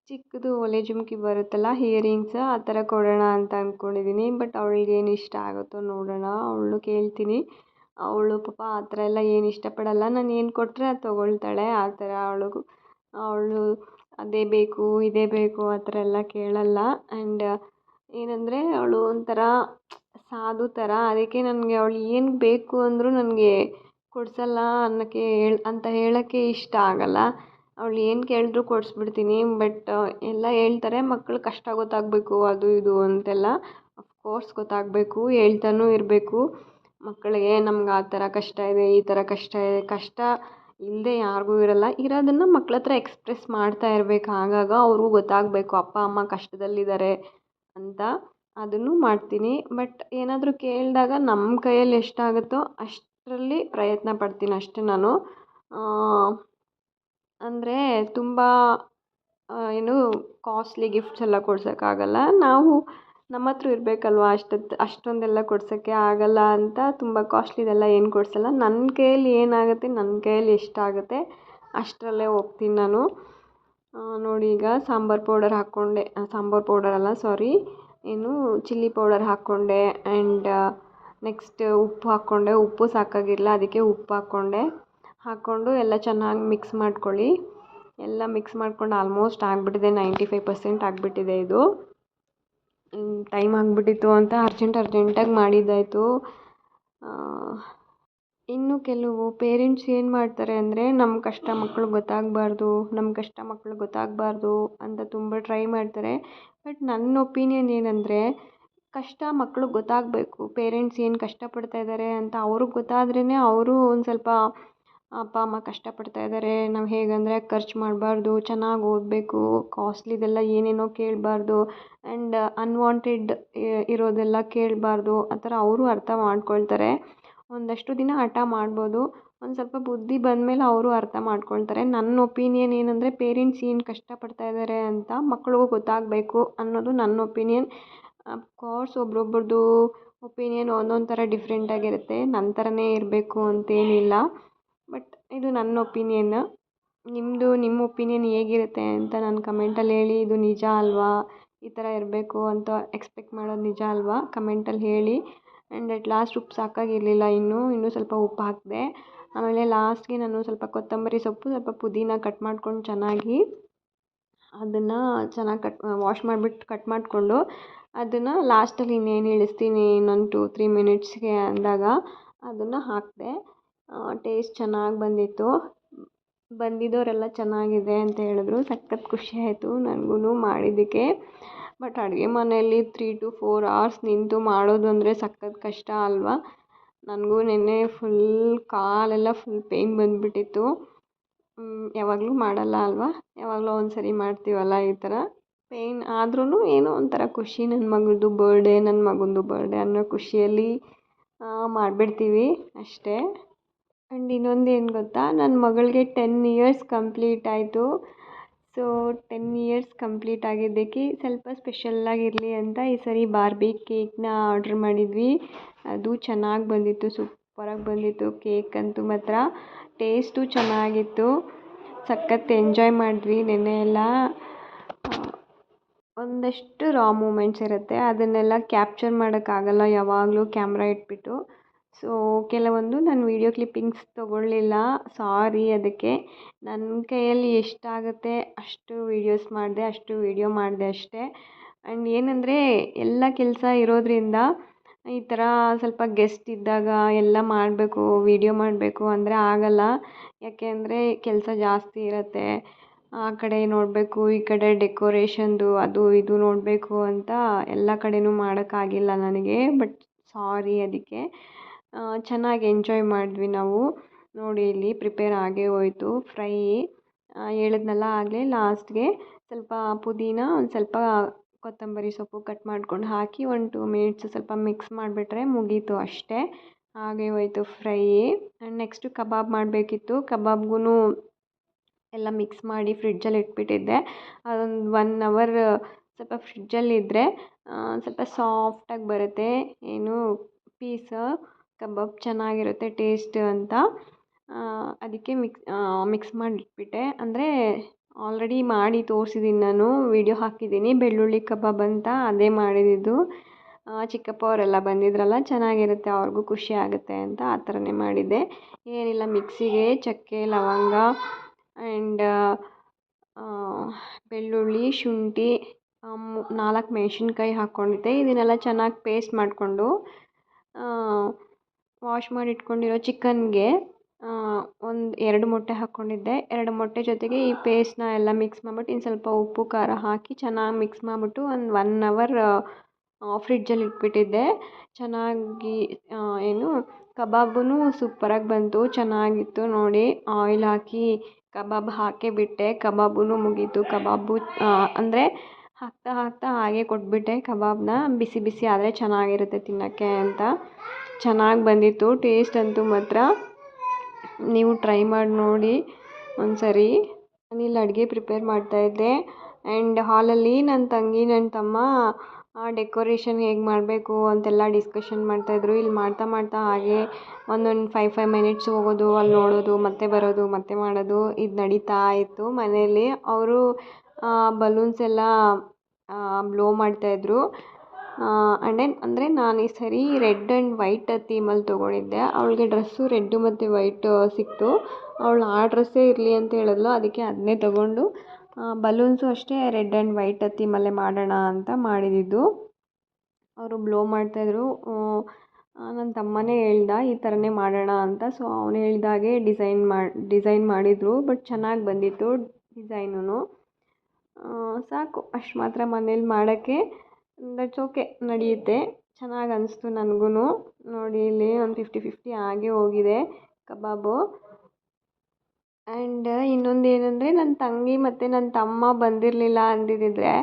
ಚಿಕ್ಕದು ಒಲೆ ಜುಮ್ಕಿ ಬರುತ್ತಲ್ಲ, ಇಯರಿಂಗ್ಸ್, ಆ ಥರ ಕೊಡೋಣ ಅಂತ ಅಂದ್ಕೊಂಡಿದ್ದೀನಿ. ಬಟ್ ಅವಳಿಗೇನು ಇಷ್ಟ ಆಗುತ್ತೋ ನೋಡೋಣ, ಅವಳನ್ನು ಕೇಳ್ತೀನಿ. ಅವಳು ಪಾಪ ಆ ಥರ ಎಲ್ಲ ಏನು ಇಷ್ಟಪಡಲ್ಲ. ನಾನು ಏನು ಕೊಟ್ಟರೆ ಅದು ತೊಗೊಳ್ತಾಳೆ. ಆ ಥರ ಅವಳು ಅದೇ ಬೇಕು ಇದೇ ಬೇಕು ಆ ಥರ ಎಲ್ಲ ಕೇಳಲ್ಲ. ಆ್ಯಂಡ್ ಏನಂದರೆ ಅವಳು ಒಂಥರ ಸಾಧು ಥರ. ಅದಕ್ಕೆ ನನಗೆ ಅವಳು ಏನು ಬೇಕು ಅಂದರೂ ನನಗೆ ಕೊಡಿಸಲ್ಲ ಅಂತ ಹೇಳೋಕ್ಕೆ ಇಷ್ಟ ಆಗಲ್ಲ. ಅವಳು ಏನು ಕೇಳಿದ್ರು ಕೊಡಿಸ್ಬಿಡ್ತೀನಿ. ಬಟ್ ಎಲ್ಲ ಹೇಳ್ತಾರೆ, ಮಕ್ಳು ಕಷ್ಟ ಗೊತ್ತಾಗಬೇಕು ಅದು ಇದು ಅಂತೆಲ್ಲ. ಅಫ್ಕೋರ್ಸ್ ಗೊತ್ತಾಗಬೇಕು, ಹೇಳ್ತಾನೂ ಇರಬೇಕು ಮಕ್ಕಳಿಗೆ, ನಮ್ಗೆ ಆ ಥರ ಕಷ್ಟ ಇದೆ ಈ ಥರ ಕಷ್ಟ ಇದೆ. ಕಷ್ಟ ಇಲ್ಲದೆ ಯಾರಿಗೂ ಇರಲ್ಲ. ಇರೋದನ್ನು ಮಕ್ಳ ಹತ್ರ ಎಕ್ಸ್ಪ್ರೆಸ್ ಮಾಡ್ತಾ ಇರಬೇಕು. ಆಗಾಗ ಅವ್ರಿಗೂ ಗೊತ್ತಾಗಬೇಕು ಅಪ್ಪ ಅಮ್ಮ ಕಷ್ಟದಲ್ಲಿದ್ದಾರೆ ಅಂತ. ಅದನ್ನು ಮಾಡ್ತೀನಿ. ಬಟ್ ಏನಾದರೂ ಕೇಳಿದಾಗ ನಮ್ಮ ಕೈಯಲ್ಲಿ ಎಷ್ಟಾಗುತ್ತೋ ಅಷ್ಟರಲ್ಲಿ ಪ್ರಯತ್ನ ಪಡ್ತೀನಿ ಅಷ್ಟೇ ನಾನು. ಅಂದರೆ ತುಂಬ ಏನು ಕಾಸ್ಟ್ಲಿ ಗಿಫ್ಟ್ಸ್ ಎಲ್ಲ ಕೊಡ್ಸೋಕ್ಕಾಗಲ್ಲ. ನಾವು ನಮ್ಮ ಹತ್ರ ಇರಬೇಕಲ್ವ, ಅಷ್ಟೊಂದೆಲ್ಲ ಕೊಡ್ಸೋಕ್ಕೆ ಆಗಲ್ಲ ಅಂತ ತುಂಬ ಕಾಸ್ಟ್ಲಿದೆಲ್ಲ ಏನು ಕೊಡಿಸಲ್ಲ. ನನ್ನ ಕೈಯಲ್ಲಿ ಏನಾಗುತ್ತೆ, ನನ್ನ ಕೈಯಲ್ಲಿ ಎಷ್ಟಾಗುತ್ತೆ ಅಷ್ಟರಲ್ಲೇ ಹೋಗ್ತೀನಿ ನಾನು. ನೋಡಿ ಈಗ ಸಾಂಬಾರು ಪೌಡರ್ ಹಾಕ್ಕೊಂಡೆ, ಸಾಂಬಾರು ಪೌಡರ್ ಅಲ್ಲ ಸಾರಿ, ಏನು ಚಿಲ್ಲಿ ಪೌಡರ್ ಹಾಕ್ಕೊಂಡೆ. ಆ್ಯಂಡ್ ನೆಕ್ಸ್ಟ್ ಉಪ್ಪು ಹಾಕ್ಕೊಂಡೆ. ಉಪ್ಪು ಸಾಕಾಗಿರಲಿಲ್ಲ, ಅದಕ್ಕೆ ಉಪ್ಪು ಹಾಕ್ಕೊಂಡು ಎಲ್ಲ ಚೆನ್ನಾಗಿ ಮಿಕ್ಸ್ ಮಾಡ್ಕೊಳ್ಳಿ. ಎಲ್ಲ ಮಿಕ್ಸ್ ಮಾಡ್ಕೊಂಡು ಆಲ್ಮೋಸ್ಟ್ ಆಗಿಬಿಟ್ಟಿದೆ, 95% ಆಗಿಬಿಟ್ಟಿದೆ ಇದು. ಟೈಮ್ ಆಗಿಬಿಟ್ಟಿತ್ತು ಅಂತ ಅರ್ಜೆಂಟಾಗಿ ಮಾಡಿದ್ದಾಯಿತು. ಇನ್ನು ಕೆಲವು ಪೇರೆಂಟ್ಸ್ ಏನು ಮಾಡ್ತಾರೆ ಅಂದರೆ ನಮ್ಮ ಕಷ್ಟ ಮಕ್ಳಿಗೆ ಗೊತ್ತಾಗಬಾರ್ದು ಅಂತ ತುಂಬ ಟ್ರೈ ಮಾಡ್ತಾರೆ. ಬಟ್ ನನ್ನ ಒಪಿನಿಯನ್ ಏನಂದರೆ ಕಷ್ಟ ಮಕ್ಳಿಗೆ ಗೊತ್ತಾಗಬೇಕು. ಪೇರೆಂಟ್ಸ್ ಏನು ಕಷ್ಟಪಡ್ತಾ ಇದ್ದಾರೆ ಅಂತ ಅವ್ರಿಗೆ ಗೊತ್ತಾದ್ರೇ ಅವರು ಒಂದು ಸ್ವಲ್ಪ ಅಪ್ಪ ಅಮ್ಮ ಕಷ್ಟಪಡ್ತಾ ಇದ್ದಾರೆ, ನಾವು ಹೇಗಂದರೆ ಖರ್ಚು ಮಾಡಬಾರ್ದು, ಚೆನ್ನಾಗಿ ಓದಬೇಕು, ಕಾಸ್ಟ್ಲಿದೆಲ್ಲ ಏನೇನೋ ಕೇಳಬಾರ್ದು ಆ್ಯಂಡ್ ಅನ್ವಾಂಟೆಡ್ ಇರೋದೆಲ್ಲ ಕೇಳಬಾರ್ದು ಆ ಥರ ಅವರು ಅರ್ಥ ಮಾಡ್ಕೊಳ್ತಾರೆ. ಒಂದಷ್ಟು ದಿನ ಹಠ ಮಾಡ್ಬೋದು, ಒಂದು ಸ್ವಲ್ಪ ಬುದ್ಧಿ ಬಂದಮೇಲೆ ಅವರು ಅರ್ಥ ಮಾಡ್ಕೊಳ್ತಾರೆ. ನನ್ನ ಒಪಿನಿಯನ್ ಏನಂದರೆ ಪೇರೆಂಟ್ಸ್ ಏನು ಕಷ್ಟಪಡ್ತಾ ಇದ್ದಾರೆ ಅಂತ ಮಕ್ಳಿಗೂ ಗೊತ್ತಾಗಬೇಕು ಅನ್ನೋದು ನನ್ನ ಒಪಿನಿಯನ್. ಅಫ್ಕೋರ್ಸ್ ಒಬ್ರೊಬ್ರದ್ದು ಒಪಿನಿಯನ್ ಒಂದೊಂದು ಥರ ಡಿಫ್ರೆಂಟಾಗಿರುತ್ತೆ, ನನ್ನ ಥರನೇ ಇರಬೇಕು ಅಂತೇನಿಲ್ಲ. ಬಟ್ ಇದು ನನ್ನ ಒಪಿನಿಯನ್. ನಿಮ್ಮ ಒಪಿನಿಯನ್ ಹೇಗಿರುತ್ತೆ ಅಂತ ನನ್ನ ಕಮೆಂಟಲ್ಲಿ ಹೇಳಿ. ಇದು ನಿಜ ಅಲ್ವಾ, ಈ ಥರ ಇರಬೇಕು ಅಂತ ಎಕ್ಸ್ಪೆಕ್ಟ್ ಮಾಡೋದು ನಿಜ ಅಲ್ವಾ, ಕಮೆಂಟಲ್ಲಿ ಹೇಳಿ. ಆ್ಯಂಡ್ ಅಟ್ ಲಾಸ್ಟ್ ಉಪ್ಪು ಸಾಕಾಗಿರಲಿಲ್ಲ, ಇನ್ನೂ ಸ್ವಲ್ಪ ಉಪ್ಪು ಹಾಕಿದೆ. ಆಮೇಲೆ ಲಾಸ್ಟ್ಗೆ ನಾನು ಸ್ವಲ್ಪ ಕೊತ್ತಂಬರಿ ಸೊಪ್ಪು, ಸ್ವಲ್ಪ ಪುದೀನ ಕಟ್ ಮಾಡ್ಕೊಂಡು ಚೆನ್ನಾಗಿ ಅದನ್ನು ಚೆನ್ನಾಗಿ ವಾಶ್ ಮಾಡಿಬಿಟ್ಟು ಕಟ್ ಮಾಡಿಕೊಂಡು ಅದನ್ನು ಲಾಸ್ಟಲ್ಲಿ ಇನ್ನೇನು ಇಳಿಸ್ತೀನಿ ಇನ್ನೊಂದು 2-3 ಮಿನಿಟ್ಸ್ಗೆ ಅಂದಾಗ ಅದನ್ನು ಹಾಕಿದೆ. ಟೇಸ್ಟ್ ಚೆನ್ನಾಗಿ ಬಂದಿತ್ತು. ಬಂದಿದ್ದವರೆಲ್ಲ ಚೆನ್ನಾಗಿದೆ ಅಂತ ಹೇಳಿದ್ರು. ಸಖತ್ ಖುಷಿ ಆಯಿತು ನನಗೂ ಮಾಡಿದ್ದಕ್ಕೆ. ಬಟ್ ಅಡುಗೆ ಮನೆಯಲ್ಲಿ 3-4 ಅವರ್ಸ್ ನಿಂತು ಮಾಡೋದು ಅಂದರೆ ಸಖತ್ ಕಷ್ಟ ಅಲ್ವಾ. ನನಗೂ ನೆನ್ನೆ ಕಾಲೆಲ್ಲ ಫುಲ್ ಪೇಯ್ನ್ ಬಂದುಬಿಟ್ಟಿತ್ತು. ಯಾವಾಗಲೂ ಮಾಡಲ್ಲ ಅಲ್ವಾ, ಯಾವಾಗಲೋ ಒಂದು ಸರಿ ಮಾಡ್ತೀವಲ್ಲ ಈ ಥರ. ಪೇಯ್ನ್ ಆದ್ರೂ ಏನೋ ಒಂಥರ ಖುಷಿ, ನನ್ನ ಮಗಂದು ಬರ್ಡೇ ಅನ್ನೋ ಖುಷಿಯಲ್ಲಿ ಮಾಡಿಬಿಡ್ತೀವಿ ಅಷ್ಟೇ. ಆ್ಯಂಡ್ ಇನ್ನೊಂದು ಏನು ಗೊತ್ತಾ, ನನ್ನ ಮಗಳಿಗೆ 10 ಇಯರ್ಸ್ ಕಂಪ್ಲೀಟ್ ಆಯಿತು. ಸೊ 10 ಇಯರ್ಸ್ ಕಂಪ್ಲೀಟ್ ಆಗಿದ್ದಕ್ಕೆ ಸ್ವಲ್ಪ ಸ್ಪೆಷಲ್ಲಾಗಿರಲಿ ಅಂತ ಈ ಸರಿ ಬಾರ್ಬಿ ಕೇಕ್ನ ಆರ್ಡ್ರ್ ಮಾಡಿದ್ವಿ. ಅದು ಚೆನ್ನಾಗಿ ಬಂದಿತ್ತು, ಸೂಪರಾಗಿ ಬಂದಿತ್ತು ಕೇಕ್ ಅಂತೂ ಮಾತ್ರ. ಟೇಸ್ಟು ಚೆನ್ನಾಗಿತ್ತು, ಸಖತ್ ಎಂಜಾಯ್ ಮಾಡಿದ್ವಿ ನೆನ್ನೆ ಎಲ್ಲ. ಒಂದಷ್ಟು ರಾ ಮೂಮೆಂಟ್ಸ್ ಇರುತ್ತೆ, ಅದನ್ನೆಲ್ಲ ಕ್ಯಾಪ್ಚರ್ ಮಾಡೋಕ್ಕಾಗಲ್ಲ ಯಾವಾಗಲೂ ಕ್ಯಾಮ್ರಾ ಇಟ್ಬಿಟ್ಟು. ಸೊ ಕೆಲವೊಂದು ನಾನು ವೀಡಿಯೋ ಕ್ಲಿಪ್ಪಿಂಗ್ಸ್ ತೊಗೊಳ್ಳಿಲ್ಲ, ಸಾರಿ. ಅದಕ್ಕೆ ನನ್ನ ಕೈಯಲ್ಲಿ ಎಷ್ಟಾಗುತ್ತೆ ಅಷ್ಟು ವೀಡಿಯೋ ಮಾಡಿದೆ ಅಷ್ಟೇ. ಆ್ಯಂಡ್ ಏನಂದರೆ ಎಲ್ಲ ಕೆಲಸ ಇರೋದ್ರಿಂದ ಈ ಥರ ಸ್ವಲ್ಪ ಗೆಸ್ಟ್ ಇದ್ದಾಗ ಎಲ್ಲ ಮಾಡಬೇಕು, ವೀಡಿಯೋ ಮಾಡಬೇಕು ಅಂದರೆ ಆಗಲ್ಲ. ಯಾಕೆ ಅಂದರೆ ಕೆಲಸ ಜಾಸ್ತಿ ಇರುತ್ತೆ, ಆ ಕಡೆ ನೋಡಬೇಕು, ಈ ಕಡೆ ಡೆಕೋರೇಷನ್ದು ಅದು ಇದು ನೋಡಬೇಕು ಅಂತ ಎಲ್ಲ ಕಡೆನೂ ಮಾಡೋಕ್ಕಾಗಿಲ್ಲ ನನಗೆ. ಬಟ್ ಸಾರಿ ಅದಕ್ಕೆ. ಚೆನ್ನಾಗಿ ಎಂಜಾಯ್ ಮಾಡಿದ್ವಿ ನಾವು. ನೋಡಿ ಇಲ್ಲಿ ಪ್ರಿಪೇರ್ ಆಗೇ ಹೋಯ್ತು ಫ್ರೈ. ಹೇಳಿದ್ನಲ್ಲ ಆಗಲೇ ಲಾಸ್ಟ್ಗೆ ಸ್ವಲ್ಪ ಪುದೀನ, ಒಂದು ಸ್ವಲ್ಪ ಕೊತ್ತಂಬರಿ ಸೊಪ್ಪು ಕಟ್ ಮಾಡ್ಕೊಂಡು ಹಾಕಿ 1-2 ಮಿನಿಟ್ಸ್ ಸ್ವಲ್ಪ ಮಿಕ್ಸ್ ಮಾಡಿಬಿಟ್ರೆ ಮುಗೀತು ಅಷ್ಟೇ, ಆಗೇ ಹೋಯ್ತು ಫ್ರೈ. ಆ್ಯಂಡ್ ನೆಕ್ಸ್ಟು ಕಬಾಬ್ ಮಾಡಬೇಕಿತ್ತು. ಕಬಾಬ್ಗೂ ಎಲ್ಲ ಮಿಕ್ಸ್ ಮಾಡಿ ಫ್ರಿಡ್ಜಲ್ಲಿ ಇಟ್ಬಿಟ್ಟಿದ್ದೆ. ಅದೊಂದು 1 ಅವರ್ ಸ್ವಲ್ಪ ಫ್ರಿಡ್ಜಲ್ಲಿದ್ದರೆ ಸ್ವಲ್ಪ ಸಾಫ್ಟಾಗಿ ಬರುತ್ತೆ, ಪೀಸ್ ಕಬಾಬ್ ಚೆನ್ನಾಗಿರುತ್ತೆ ಟೇಸ್ಟ್ ಅಂತ. ಅದಕ್ಕೆ ಮಿಕ್ಸ್ ಮಾಡಿ ಇಟ್ಬಿಟ್ಟೆ. ಅಂದರೆ ಆಲ್ರೆಡಿ ಮಾಡಿ ತೋರಿಸಿದ್ದೀನಿ, ನಾನು ವೀಡಿಯೋ ಹಾಕಿದ್ದೀನಿ, ಬೆಳ್ಳುಳ್ಳಿ ಕಬಾಬ್ ಅಂತ, ಅದೇ ಮಾಡಿದ್ದು. ಚಿಕ್ಕಪ್ಪ ಅವರೆಲ್ಲ ಬಂದಿದ್ರಲ್ಲ, ಚೆನ್ನಾಗಿರುತ್ತೆ, ಅವ್ರಿಗೂ ಖುಷಿ ಆಗುತ್ತೆ ಅಂತ ಆ ಥರನೇ ಮಾಡಿದ್ದೆ. ಏನಿಲ್ಲ, ಮಿಕ್ಸಿಗೆ ಚಕ್ಕೆ, ಲವಂಗ ಆ್ಯಂಡ್ ಬೆಳ್ಳುಳ್ಳಿ, ಶುಂಠಿ, 4 ಮೆಣಸಿನ್ಕಾಯಿ ಹಾಕ್ಕೊಂಡಿದ್ದೆ. ಇದನ್ನೆಲ್ಲ ಚೆನ್ನಾಗಿ ಪೇಸ್ಟ್ ಮಾಡಿಕೊಂಡು ವಾಶ್ ಮಾಡಿ ಇಟ್ಕೊಂಡಿರೋ ಚಿಕನ್ಗೆ 2 ಮೊಟ್ಟೆ ಹಾಕ್ಕೊಂಡಿದ್ದೆ. 2 ಮೊಟ್ಟೆ ಜೊತೆಗೆ ಈ ಪೇಸ್ಟ್ನ ಎಲ್ಲ ಮಿಕ್ಸ್ ಮಾಡಿಬಿಟ್ಟು ಇನ್ನು ಸ್ವಲ್ಪ ಉಪ್ಪು ಖಾರ ಹಾಕಿ ಚೆನ್ನಾಗಿ ಮಿಕ್ಸ್ ಮಾಡಿಬಿಟ್ಟು ಒಂದು 1 ಅವರ್ ಫ್ರಿಡ್ಜಲ್ಲಿ ಇಟ್ಬಿಟ್ಟಿದ್ದೆ. ಚೆನ್ನಾಗಿ ಕಬಾಬೂ ಸೂಪರಾಗಿ ಬಂತು, ಚೆನ್ನಾಗಿತ್ತು. ನೋಡಿ ಆಯಿಲ್ ಹಾಕಿ ಕಬಾಬ್ ಹಾಕೇ ಬಿಟ್ಟೆ, ಕಬಾಬೂ ಮುಗೀತು. ಅಂದರೆ ಹಾಕ್ತಾ ಹಾಗೆ ಕೊಟ್ಬಿಟ್ಟೆ ಕಬಾಬ್ನ, ಬಿಸಿ ಬಿಸಿ ಆದರೆ ಚೆನ್ನಾಗಿರುತ್ತೆ ತಿನ್ನೋಕ್ಕೆ ಅಂತ. ಚೆನ್ನಾಗಿ ಬಂದಿತ್ತು, ಟೇಸ್ಟ್ ಅಂತೂ ಮಾತ್ರ ನೀವು ಟ್ರೈ ಮಾಡಿ ನೋಡಿ ಒಂದು ಸರಿ. ನಾನಿಲ್ಲಿ ಅಡುಗೆ ಪ್ರಿಪೇರ್ ಮಾಡ್ತಾಯಿದ್ದೆ. ಆ್ಯಂಡ್ ಹಾಲಲ್ಲಿ ನನ್ನ ತಂಗಿ ನನ್ನ ತಮ್ಮ ಡೆಕೋರೇಷನ್ ಹೇಗೆ ಮಾಡಬೇಕು ಅಂತೆಲ್ಲ ಡಿಸ್ಕಷನ್ ಮಾಡ್ತಾಯಿದ್ರು. ಇಲ್ಲಿ ಮಾಡ್ತಾ ಹಾಗೆ ಒಂದೊಂದು 5 ಮಿನಿಟ್ಸ್ ಹೋಗೋದು, ಅಲ್ಲಿ ನೋಡೋದು, ಮತ್ತೆ ಬರೋದು, ಮತ್ತೆ ಮಾಡೋದು, ಇದು ನಡೀತಾ ಇತ್ತು ಮನೆಯಲ್ಲಿ. ಅವರು ಬಲೂನ್ಸ್ ಎಲ್ಲ ಬ್ಲೋ ಮಾಡ್ತಾಯಿದ್ರು. ಅಂದರೆ ನಾನು ಈ ಸರಿ ರೆಡ್ ಆ್ಯಂಡ್ ವೈಟ್ ಥೀಮಲ್ಲಿ ತೊಗೊಂಡಿದ್ದೆ. ಅವಳಿಗೆ ಡ್ರೆಸ್ಸು ರೆಡ್ಡು ಮತ್ತು ವೈಟ್ ಸಿಕ್ತು, ಅವಳು ಆ ಡ್ರೆಸ್ಸೇ ಇರಲಿ ಅಂತ ಹೇಳಿದ್ಲು, ಅದಕ್ಕೆ ಅದನ್ನೇ ತೊಗೊಂಡು ಬಲೂನ್ಸು ಅಷ್ಟೇ ರೆಡ್ ಆ್ಯಂಡ್ ವೈಟ್ ಥೀಮಲ್ಲೇ ಮಾಡೋಣ ಅಂತ ಮಾಡಿದ್ದು. ಅವರು ಬ್ಲೋ ಮಾಡ್ತಾಯಿದ್ರು. ನನ್ನ ತಮ್ಮನೇ ಹೇಳ್ದ ಈ ಥರನೇ ಮಾಡೋಣ ಅಂತ. ಸೊ ಅವನು ಹೇಳ್ದಾಗೆ ಡಿಸೈನ್ ಮಾಡಿದರು. ಬಟ್ ಚೆನ್ನಾಗಿ ಬಂದಿತ್ತು ಡಿಸೈನೂ. ಸಾಕು ಅಷ್ಟು ಮಾತ್ರ ಮನೇಲಿ ಮಾಡೋಕ್ಕೆ. ದಟ್ಸ್ ಓಕೆ, ನಡೆಯುತ್ತೆ. ಚೆನ್ನಾಗಿ ಅನಿಸ್ತು ನನಗೂ. ನೋಡಿ ಇಲ್ಲಿ ಒಂದು 50-50 ಆಗೇ ಹೋಗಿದೆ ಕಬಾಬು. ಆ್ಯಂಡ್ ಇನ್ನೊಂದು ಏನಂದರೆ ನನ್ನ ತಂಗಿ ಮತ್ತು ನನ್ನ ತಮ್ಮ ಬಂದಿರಲಿಲ್ಲ ಅಂದಿದ್ದಿದ್ರೆ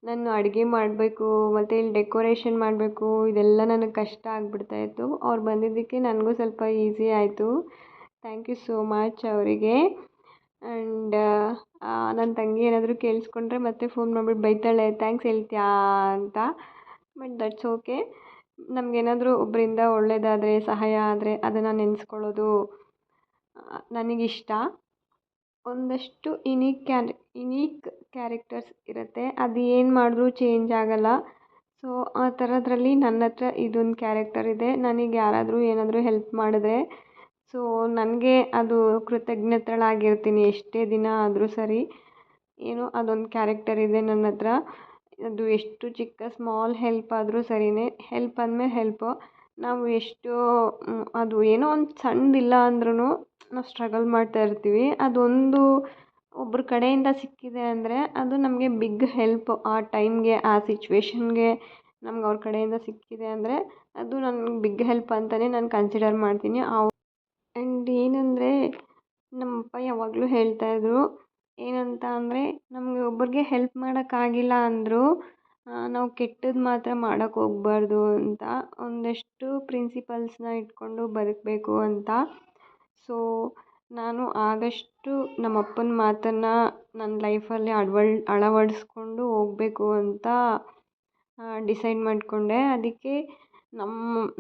ನಾನು ಅಡುಗೆ ಮಾಡಬೇಕು ಮತ್ತು ಇಲ್ಲಿ ಡೆಕೋರೇಷನ್ ಮಾಡಬೇಕು, ಇದೆಲ್ಲ ನನಗೆ ಕಷ್ಟ ಆಗಿಬಿಡ್ತಾಯಿತ್ತು. ಅವ್ರು ಬಂದಿದ್ದಕ್ಕೆ ನನಗೂ ಸ್ವಲ್ಪ ಈಸಿ ಆಯಿತು. ಥ್ಯಾಂಕ್ ಯು ಸೋ ಮಚ್ ಅವರಿಗೆ. ಆ್ಯಂಡ್ ನನ್ನ ತಂಗಿ ಏನಾದರೂ ಕೇಳಿಸ್ಕೊಂಡ್ರೆ ಮತ್ತೆ ಫೋನ್ ಮಾಡಿಬಿಟ್ಟು ಬೈತಾಳೆ, ಥ್ಯಾಂಕ್ಸ್ ಹೇಳ್ತೀಯಾ ಅಂತ. But that's okay. ನಮಗೇನಾದರೂ ಒಬ್ಬರಿಂದ ಒಳ್ಳೆಯದಾದರೆ, ಸಹಾಯ ಆದರೆ ಅದನ್ನು ನೆನೆಸ್ಕೊಳ್ಳೋದು ನನಗಿಷ್ಟ. ಒಂದಷ್ಟು ಯುನೀಕ್ ಕ್ಯಾರೆಕ್ಟರ್ಸ್ ಇರುತ್ತೆ, ಅದು ಏನು ಮಾಡಿದ್ರೂ ಚೇಂಜ್ ಆಗೋಲ್ಲ. ಸೊ ಆ ಥರದ್ರಲ್ಲಿ ನನ್ನ ಹತ್ರ ಇದೊಂದು ಕ್ಯಾರೆಕ್ಟರ್ ಇದೆ. ನನಗೆ ಯಾರಾದರೂ ಏನಾದರೂ ಹೆಲ್ಪ್ ಮಾಡಿದ್ರೆ ಸೊ ನನಗೆ ಅದು ಕೃತಜ್ಞತಳಾಗಿರ್ತೀನಿ ಎಷ್ಟೇ ದಿನ ಆದರೂ ಸರಿ. ಏನೋ ಅದೊಂದು ಕ್ಯಾರೆಕ್ಟರ್ ಇದೆ ನನ್ನ ಹತ್ರ. ಅದು ಎಷ್ಟು ಚಿಕ್ಕ ಸ್ಮಾಲ್ ಹೆಲ್ಪ್ ಆದರೂ ಸರಿಯೇ, ಹೆಲ್ಪ್ ಅಂದಮೇಲೆ ಹೆಲ್ಪು. ನಾವು ಎಷ್ಟು ಅದು ಏನೋ ಒಂದು ಸಣ್ಣದಿಲ್ಲ ಅಂದ್ರೂ ನಾವು ಸ್ಟ್ರಗಲ್ ಮಾಡ್ತಾ ಇರ್ತೀವಿ. ಅದೊಂದು ಒಬ್ಬರ ಕಡೆಯಿಂದ ಸಿಕ್ಕಿದೆ ಅಂದರೆ ಅದು ನಮಗೆ ಬಿಗ್ ಹೆಲ್ಪ್. ಆ ಟೈಮ್ಗೆ, ಆ ಸಿಚುವೇಶನ್ಗೆ ನಮ್ಗೆ ಅವ್ರ ಕಡೆಯಿಂದ ಸಿಕ್ಕಿದೆ ಅಂದರೆ ಅದು ನನಗೆ ಬಿಗ್ ಹೆಲ್ಪ್ ಅಂತಲೇ ನಾನು ಕನ್ಸಿಡರ್ ಮಾಡ್ತೀನಿ. ಆ್ಯಂಡ್ ಏನಂದರೆ ನಮ್ಮಪ್ಪ ಯಾವಾಗಲೂ ಹೇಳ್ತಾಯಿದ್ರು, ಏನಂತ ಅಂದರೆ ನಮಗೆ ಒಬ್ಬರಿಗೆ ಹೆಲ್ಪ್ ಮಾಡೋಕ್ಕಾಗಿಲ್ಲ ಅಂದರೂ ನಾವು ಕೆಟ್ಟದ್ದು ಮಾತ್ರ ಮಾಡೋಕ್ಕೆ ಹೋಗ್ಬಾರ್ದು ಅಂತ. ಒಂದಷ್ಟು ಪ್ರಿನ್ಸಿಪಲ್ಸ್ನ ಇಟ್ಕೊಂಡು ಬದುಕಬೇಕು ಅಂತ. ಸೊ ನಾನು ಆದಷ್ಟು ನಮ್ಮಪ್ಪನ ಮಾತನ್ನು ನನ್ನ ಲೈಫಲ್ಲಿ ಅಳವಡಿಸ್ಕೊಂಡು ಹೋಗಬೇಕು ಅಂತ ಡಿಸೈಡ್ ಮಾಡಿಕೊಂಡೆ. ಅದಕ್ಕೆ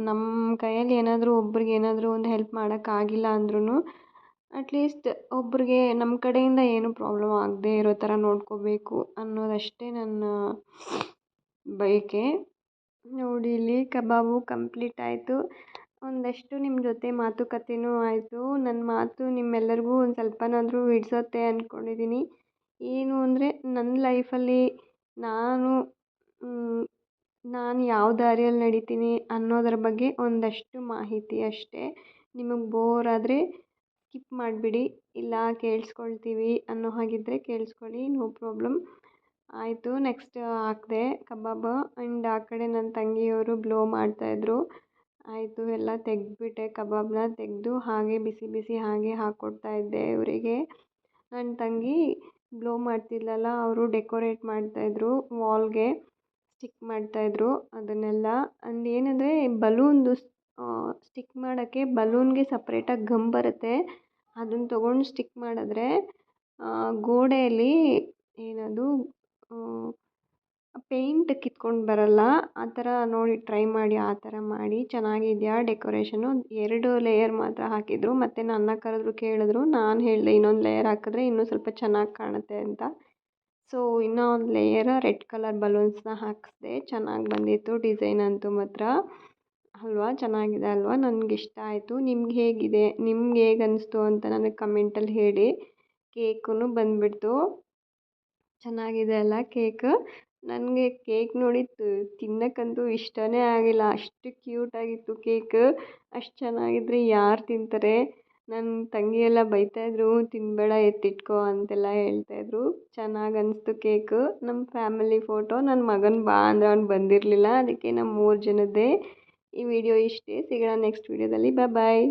ನಮ್ಮ ಕೈಯಲ್ಲಿ ಏನಾದರೂ ಒಬ್ರಿಗೆ ಏನಾದರೂ ಒಂದು ಹೆಲ್ಪ್ ಮಾಡೋಕ್ಕಾಗಿಲ್ಲ ಅಂದ್ರೂ ಅಟ್ಲೀಸ್ಟ್ ಒಬ್ರಿಗೆ ನಮ್ಮ ಕಡೆಯಿಂದ ಏನೂ ಪ್ರಾಬ್ಲಮ್ ಆಗದೇ ಇರೋ ಥರ ನೋಡ್ಕೋಬೇಕು ಅನ್ನೋದಷ್ಟೇ ನನ್ನ ಬಯಕೆ. ನೋಡಿ ಇಲ್ಲಿ ಕಬಾಬು ಕಂಪ್ಲೀಟ್ ಆಯಿತು. ಒಂದಷ್ಟು ನಿಮ್ಮ ಜೊತೆ ಮಾತುಕತೆನೂ ಆಯಿತು. ನನ್ನ ಮಾತು ನಿಮ್ಮೆಲ್ಲರಿಗೂ ಒಂದು ಸ್ವಲ್ಪನಾದರೂ ಹಿಡ್ಸತ್ತೆ ಅಂದ್ಕೊಂಡಿದ್ದೀನಿ. ಏನು ಅಂದರೆ ನನ್ನ ಲೈಫಲ್ಲಿ ನಾನು ಯಾವ ದಾರಿಯಲ್ಲಿ ನಡೀತೀನಿ ಅನ್ನೋದ್ರ ಬಗ್ಗೆ ಒಂದಷ್ಟು ಮಾಹಿತಿ ಅಷ್ಟೇ. ನಿಮಗೆ ಬೋರ್ ಆದರೆ ಸ್ಕಿಪ್ ಮಾಡಿಬಿಡಿ, ಇಲ್ಲ ಕೇಳಿಸ್ಕೊಳ್ತೀವಿ ಅನ್ನೋ ಹಾಗಿದ್ದರೆ ಕೇಳಿಸ್ಕೊಳ್ಳಿ, ನೋ ಪ್ರಾಬ್ಲಮ್. ಆಯಿತು, ನೆಕ್ಸ್ಟ್ ಹಾಕಿದೆ ಕಬಾಬ್. ಆ್ಯಂಡ್ ಆ ಕಡೆ ನನ್ನ ತಂಗಿಯವರು ಬ್ಲೋ ಮಾಡ್ತಾಯಿದ್ರು. ಆಯಿತು, ಎಲ್ಲ ತೆಗೆದ್ಬಿಟ್ಟೆ, ಕಬಾಬನ್ನ ತೆಗೆದು ಹಾಗೆ ಬಿಸಿ ಬಿಸಿ ಹಾಗೆ ಹಾಕ್ಕೊಡ್ತಾ ಇದ್ದೆ ಇವರಿಗೆ. ನನ್ನ ತಂಗಿ ಬ್ಲೋ ಮಾಡ್ತಿದ್ಲಲ್ಲ, ಅವರು ಡೆಕೋರೇಟ್ ಮಾಡ್ತಾಯಿದ್ರು, ವಾಲ್ಗೆ ಸ್ಟಿಕ್ ಮಾಡ್ತಾಯಿದ್ರು ಅದನ್ನೆಲ್ಲ. ಅಂಡ್ ಏನಂದರೆ ಬಲೂನ್ದು ಸ್ಟಿಕ್ ಮಾಡೋಕ್ಕೆ ಬಲೂನ್ಗೆ ಸಪ್ರೇಟಾಗಿ ಗಮ್ ಬರುತ್ತೆ. ಅದನ್ನು ತೊಗೊಂಡು ಸ್ಟಿಕ್ ಮಾಡಿದ್ರೆ ಗೋಡೆಯಲ್ಲಿ ಏನದು ಪೇಂಟ್ ಕಿತ್ಕೊಂಡು ಬರಲ್ಲ. ಆ ಥರ ನೋಡಿ ಟ್ರೈ ಮಾಡಿ, ಆ ಥರ ಮಾಡಿ. ಚೆನ್ನಾಗಿದೆಯಾ ಡೆಕೋರೇಷನು? 2 ಲೇಯರ್ ಮಾತ್ರ ಹಾಕಿದರು. ಮತ್ತು ನನ್ನ ಕರೆದ್ರು, ಕೇಳಿದ್ರು. ನಾನು ಹೇಳಿದೆ ಇನ್ನೊಂದು ಲೇಯರ್ ಹಾಕಿದ್ರೆ ಇನ್ನೂ ಸ್ವಲ್ಪ ಚೆನ್ನಾಗಿ ಕಾಣುತ್ತೆ ಅಂತ. ಸೊ ಇನ್ನೂ ಒಂದು ಲೇಯರ್ ರೆಡ್ ಕಲರ್ ಬಲೂನ್ಸ್ನ ಹಾಕಿಸ್ದೆ. ಚೆನ್ನಾಗಿ ಬಂದಿತ್ತು ಡಿಸೈನ್ ಅಂತೂ ಮಾತ್ರ. ಅಲ್ವಾ, ಚೆನ್ನಾಗಿದೆ ಅಲ್ವಾ? ನನಗಿಷ್ಟ ಆಯಿತು. ನಿಮ್ಗೆ ಹೇಗಿದೆ, ನಿಮ್ಗೆ ಹೇಗೆ ಅನ್ನಿಸ್ತು ಅಂತ ನನಗೆ ಕಮೆಂಟಲ್ಲಿ ಹೇಳಿ. ಕೇಕೂ ಬಂದುಬಿಡ್ತು. ಚೆನ್ನಾಗಿದೆ ಅಲ್ಲ ಕೇಕ್? ನನಗೆ ಕೇಕ್ ನೋಡಿ ತಿನ್ನೋಕ್ಕಂತೂ ಇಷ್ಟನೇ ಆಗಿಲ್ಲ, ಅಷ್ಟು ಕ್ಯೂಟಾಗಿತ್ತು ಕೇಕ್. ಅಷ್ಟು ಚೆನ್ನಾಗಿದ್ದರೆ ಯಾರು ತಿಂತಾರೆ? ನನ್ನ ತಂಗಿ ಎಲ್ಲ ಬೈತಾಯಿದ್ರು, ತಿನ್ನಬೇಡ ಎತ್ತಿಟ್ಕೋ ಅಂತೆಲ್ಲ ಹೇಳ್ತಾಯಿದ್ರು. ಚೆನ್ನಾಗಿ ಅನಿಸ್ತು ಕೇಕು. ನಮ್ಮ ಫ್ಯಾಮಿಲಿ ಫೋಟೋ. ನನ್ನ ಮಗನ ಬಾ ಅಂದರೆ ಅವ್ನು ಬಂದಿರಲಿಲ್ಲ, ಅದಕ್ಕೆ ನಮ್ಮ 3 ಜನದ್ದೇ ಈ ವಿಡಿಯೋ ಇಷ್ಟೇ. ಸಿಗೋಣ ನೆಕ್ಸ್ಟ್ ವಿಡಿಯೋದಲ್ಲಿ. ಬಾಯ್.